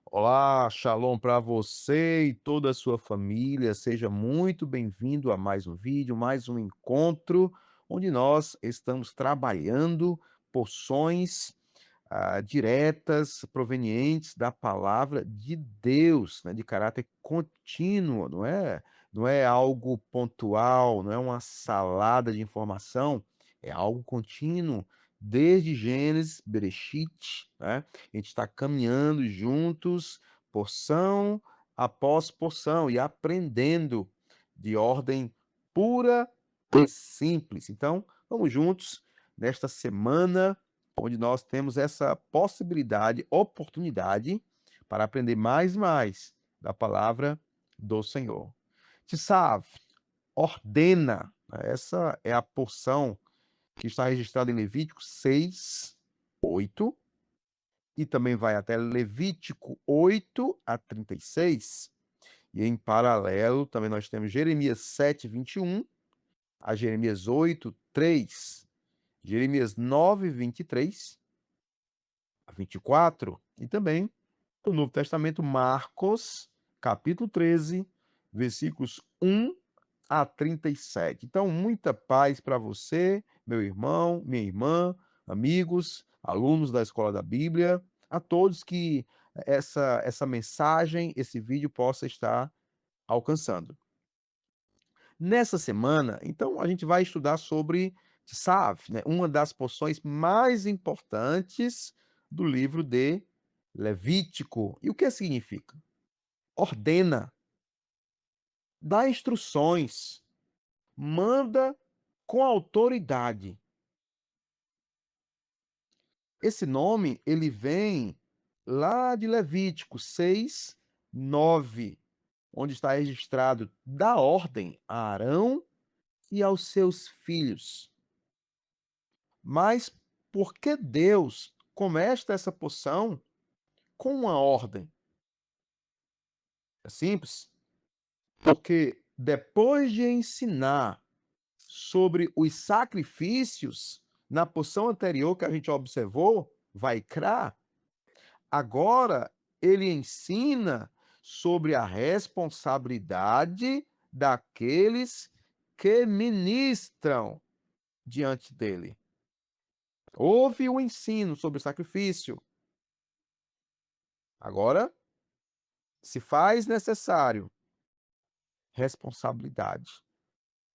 Olá, shalom para você e toda a sua família. Seja muito bem-vindo a mais um vídeo, mais um encontro, onde nós estamos trabalhando porções diretas, provenientes da palavra de Deus, né, de caráter contínuo, não é algo pontual, não é uma salada de informação, é algo contínuo, desde Gênesis, Bereshit, né, a gente está caminhando juntos, porção após porção, e aprendendo de ordem pura e simples. Então, vamos juntos nesta semana onde nós temos essa possibilidade, oportunidade para aprender mais e mais da palavra do Senhor. Tsav, ordena, né, essa é a porção que está registrada em Levítico 6:8 e também vai até Levítico 8:36. E em paralelo também nós temos Jeremias 7:21 a Jeremias 8:3, Jeremias 9:23 a 24 e também no Novo Testamento, Marcos, capítulo 13, versículos 1 a 37. Então, muita paz para você, meu irmão, minha irmã, amigos, alunos da Escola da Bíblia, a todos que essa mensagem, esse vídeo possa estar alcançando. Nessa semana, então, a gente vai estudar sobre Tsav, né, uma das porções mais importantes do livro de Levítico. E o que significa? Ordena, dá instruções, manda com autoridade. Esse nome, ele vem lá de Levítico 6:9, onde está registrado: dá ordem a Arão e aos seus filhos. Mas por que Deus começa essa porção com uma ordem? É simples, porque depois de ensinar sobre os sacrifícios na porção anterior que a gente observou, Vaikra, agora ele ensina sobre a responsabilidade daqueles que ministram diante dele. Houve o ensino sobre o sacrifício. Agora se faz necessário responsabilidade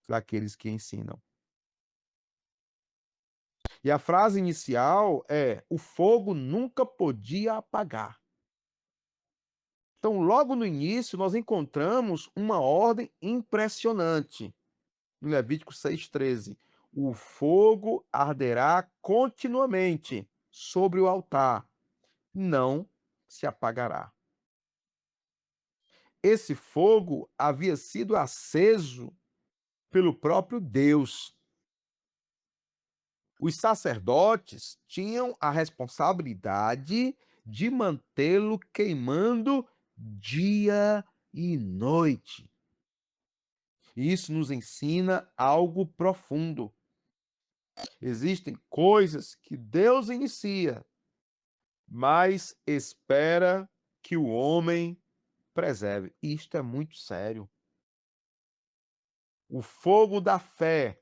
daqueles que ensinam. E a frase inicial é: o fogo nunca podia apagar. Então, logo no início, nós encontramos uma ordem impressionante. Em Levítico 6:13, o fogo arderá continuamente sobre o altar, não se apagará. Esse fogo havia sido aceso pelo próprio Deus. Os sacerdotes tinham a responsabilidade de mantê-lo queimando dia e noite. E isso nos ensina algo profundo. Existem coisas que Deus inicia, mas espera que o homem preserve. Isto é muito sério. O fogo da fé,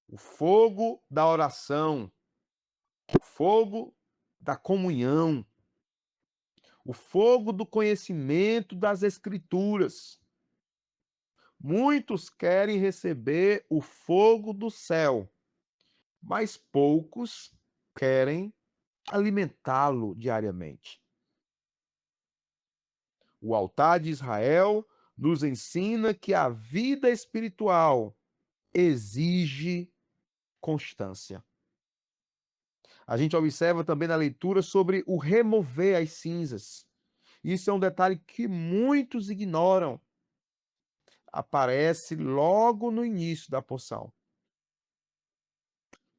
o fogo da oração, o fogo da comunhão, o fogo do conhecimento das Escrituras. Muitos querem receber o fogo do céu, mas poucos querem alimentá-lo diariamente. O altar de Israel nos ensina que a vida espiritual exige constância. A gente observa também na leitura sobre o remover as cinzas. Isso é um detalhe que muitos ignoram. Aparece logo no início da porção.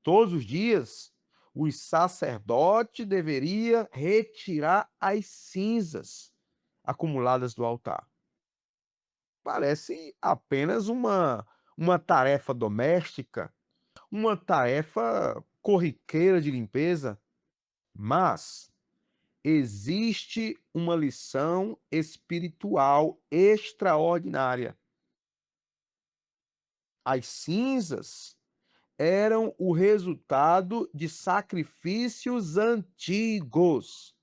Todos os dias, o sacerdote deveria retirar as cinzas acumuladas do altar. Parece apenas uma tarefa doméstica, uma tarefa corriqueira de limpeza, mas existe uma lição espiritual extraordinária. As cinzas eram o resultado de sacrifícios antigos,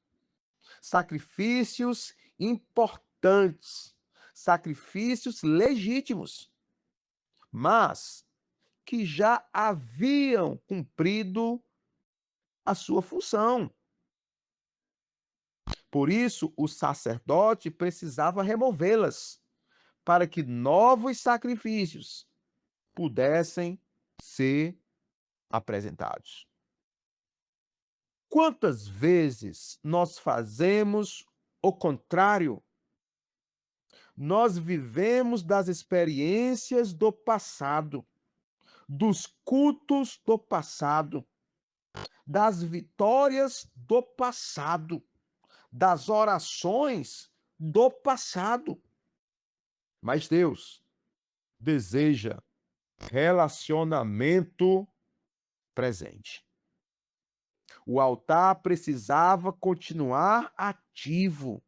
sacrifícios importantes, sacrifícios legítimos, mas que já haviam cumprido a sua função. Por isso, o sacerdote precisava removê-las, para que novos sacrifícios pudessem ser apresentados. Quantas vezes nós fazemos o contrário? Nós vivemos das experiências do passado, dos cultos do passado, das vitórias do passado, das orações do passado. Mas Deus deseja relacionamento presente. O altar precisava continuar ativo.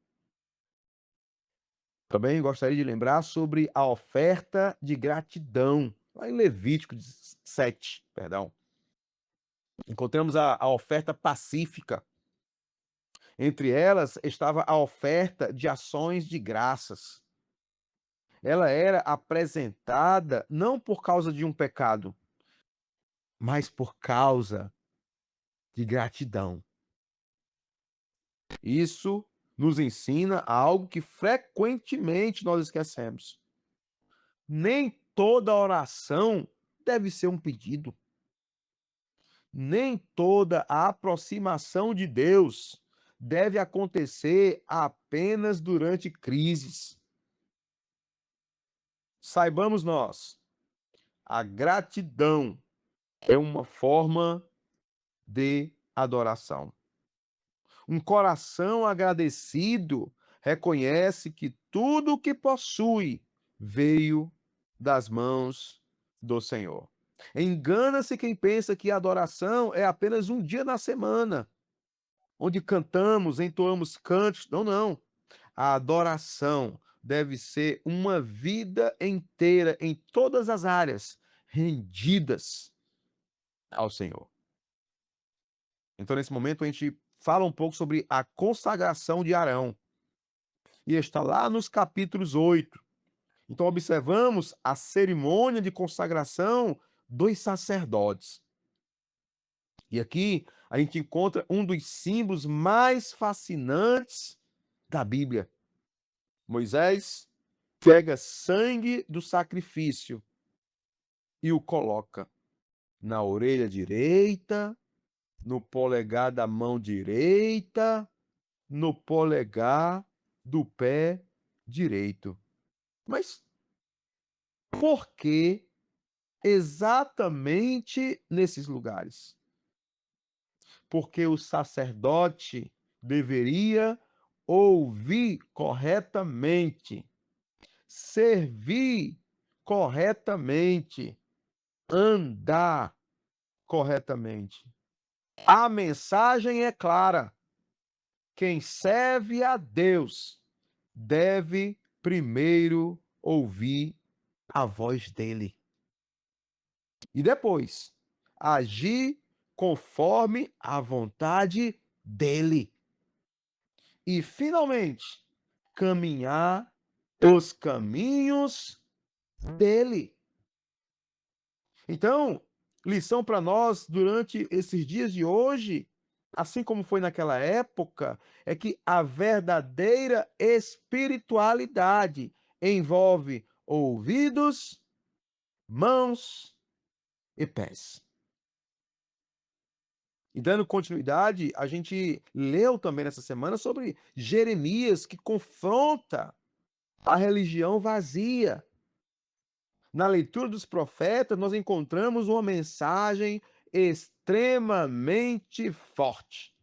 Também gostaria de lembrar sobre a oferta de gratidão, lá em Levítico 7, perdão. Encontramos a oferta pacífica. Entre elas estava a oferta de ações de graças. Ela era apresentada não por causa de um pecado, mas por causa de gratidão. Isso nos ensina algo que frequentemente nós esquecemos. Nem toda oração deve ser um pedido. Nem toda a aproximação de Deus deve acontecer apenas durante crises. Saibamos nós, a gratidão é uma forma de adoração. Um coração agradecido reconhece que tudo o que possui veio das mãos do Senhor. Engana-se quem pensa que a adoração é apenas um dia na semana, onde cantamos, entoamos cantos. Não, não. A adoração deve ser uma vida inteira, em todas as áreas, rendidas ao Senhor. Então, nesse momento, a gente fala um pouco sobre a consagração de Arão. E está lá nos capítulos 8. Então, observamos a cerimônia de consagração dos sacerdotes. E aqui a gente encontra um dos símbolos mais fascinantes da Bíblia. Moisés pega sangue do sacrifício e o coloca na orelha direita, no polegar da mão direita, no polegar do pé direito. Mas por que exatamente nesses lugares? Porque o sacerdote deveria ouvir corretamente, servir corretamente, andar corretamente. A mensagem é clara. Quem serve a Deus deve primeiro ouvir a voz dele e depois agir conforme a vontade dele. E finalmente caminhar os caminhos dele. Então, lição para nós durante esses dias de hoje, assim como foi naquela época, é que a verdadeira espiritualidade envolve ouvidos, mãos e pés. E dando continuidade, a gente leu também nessa semana sobre Jeremias, que confronta a religião vazia. Na leitura dos profetas, nós encontramos uma mensagem extremamente forte.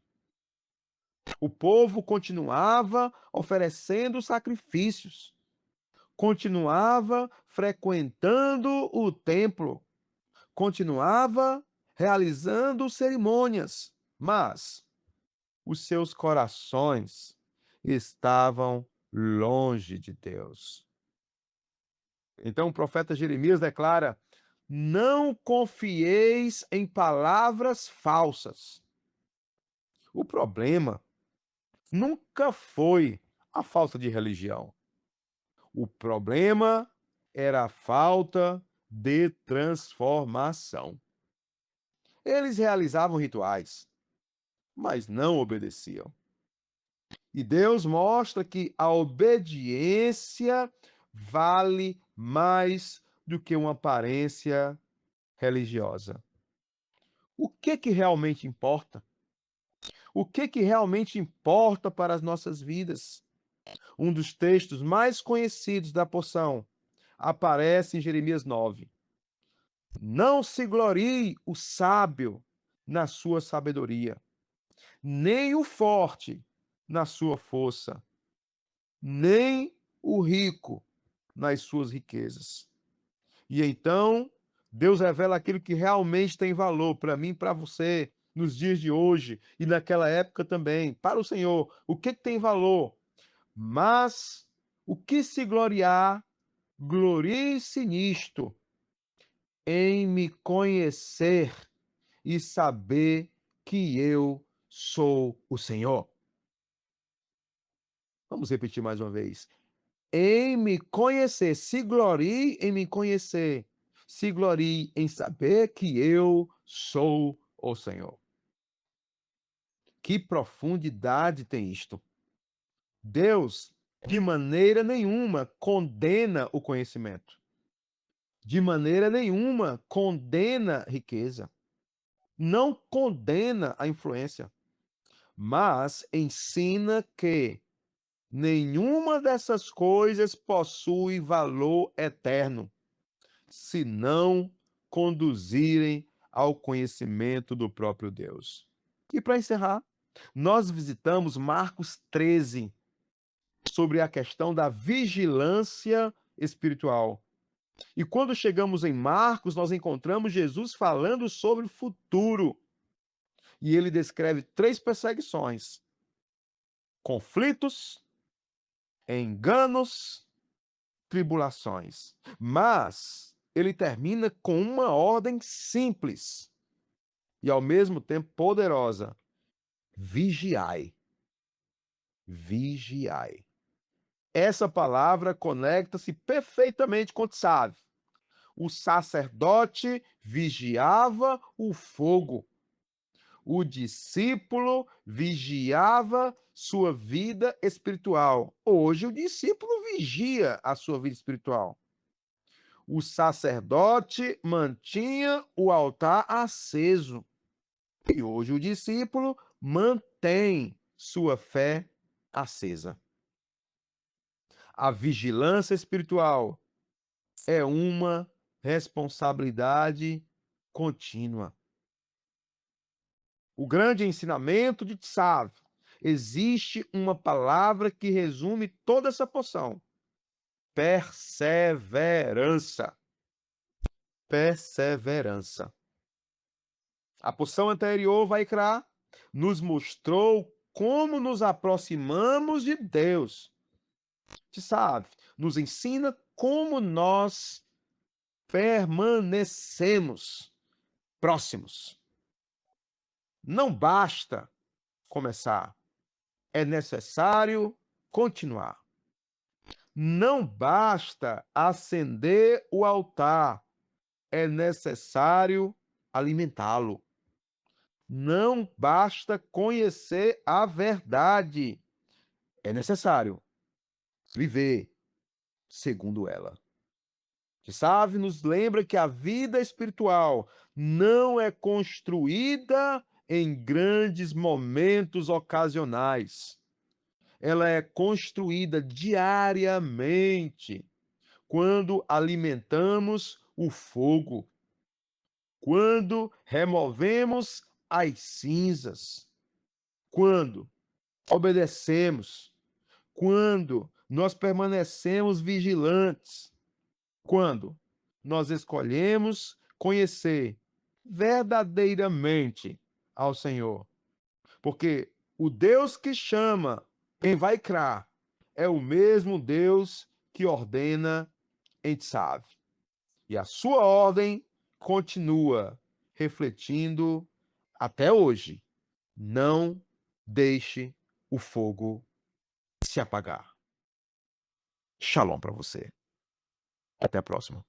O povo continuava oferecendo sacrifícios, continuava frequentando o templo, continuava realizando cerimônias, mas os seus corações estavam longe de Deus. Então o profeta Jeremias declara: não confieis em palavras falsas. O problema nunca foi a falta de religião. O problema era a falta de transformação. Eles realizavam rituais, mas não obedeciam. E Deus mostra que a obediência vale mais do que uma aparência religiosa. O que que realmente importa? O que que realmente importa para as nossas vidas? Um dos textos mais conhecidos da porção aparece em Jeremias 9. Não se glorie o sábio na sua sabedoria, nem o forte na sua força, nem o rico nas suas riquezas. E então, Deus revela aquilo que realmente tem valor para mim e para você nos dias de hoje e naquela época também. Para o Senhor, o que que tem valor? Mas o que se gloriar, glorie-se nisto, em me conhecer e saber que eu sou o Senhor. Vamos repetir mais uma vez. Em me conhecer, se glorie em me conhecer, se glorie em saber que eu sou o Senhor. Que profundidade tem isto! Deus, de maneira nenhuma, condena o conhecimento. De maneira nenhuma, condena riqueza. Não condena a influência, mas ensina que nenhuma dessas coisas possui valor eterno, se não conduzirem ao conhecimento do próprio Deus. E para encerrar, nós visitamos Marcos 13, sobre a questão da vigilância espiritual. E quando chegamos em Marcos, nós encontramos Jesus falando sobre o futuro. E ele descreve 3 perseguições: conflitos, enganos, tribulações. Mas ele termina com uma ordem simples e ao mesmo tempo poderosa: vigiai. Vigiai. Essa palavra conecta-se perfeitamente com o que sabe. O sacerdote vigiava o fogo. O discípulo vigiava sua vida espiritual. Hoje o discípulo vigia a sua vida espiritual. O sacerdote mantinha o altar aceso. E hoje o discípulo mantém sua fé acesa. A vigilância espiritual é uma responsabilidade contínua. O grande ensinamento de Tsav, existe uma palavra que resume toda essa porção: perseverança. Perseverança. A porção anterior, Vaikra, nos mostrou como nos aproximamos de Deus. Tsav nos ensina como nós permanecemos próximos. Não basta começar, é necessário continuar. Não basta acender o altar, é necessário alimentá-lo. Não basta conhecer a verdade, é necessário viver segundo ela. Sabe, nos lembra que a vida espiritual não é construída em grandes momentos ocasionais. Ela é construída diariamente, quando alimentamos o fogo, quando removemos as cinzas, quando obedecemos, quando nós permanecemos vigilantes, quando nós escolhemos conhecer verdadeiramente ao Senhor. Porque O Deus que chama em Vaikra é o mesmo Deus que ordena em Tzav. E a sua ordem continua refletindo até hoje. Não deixe o fogo se apagar. Shalom para você. Até a próxima.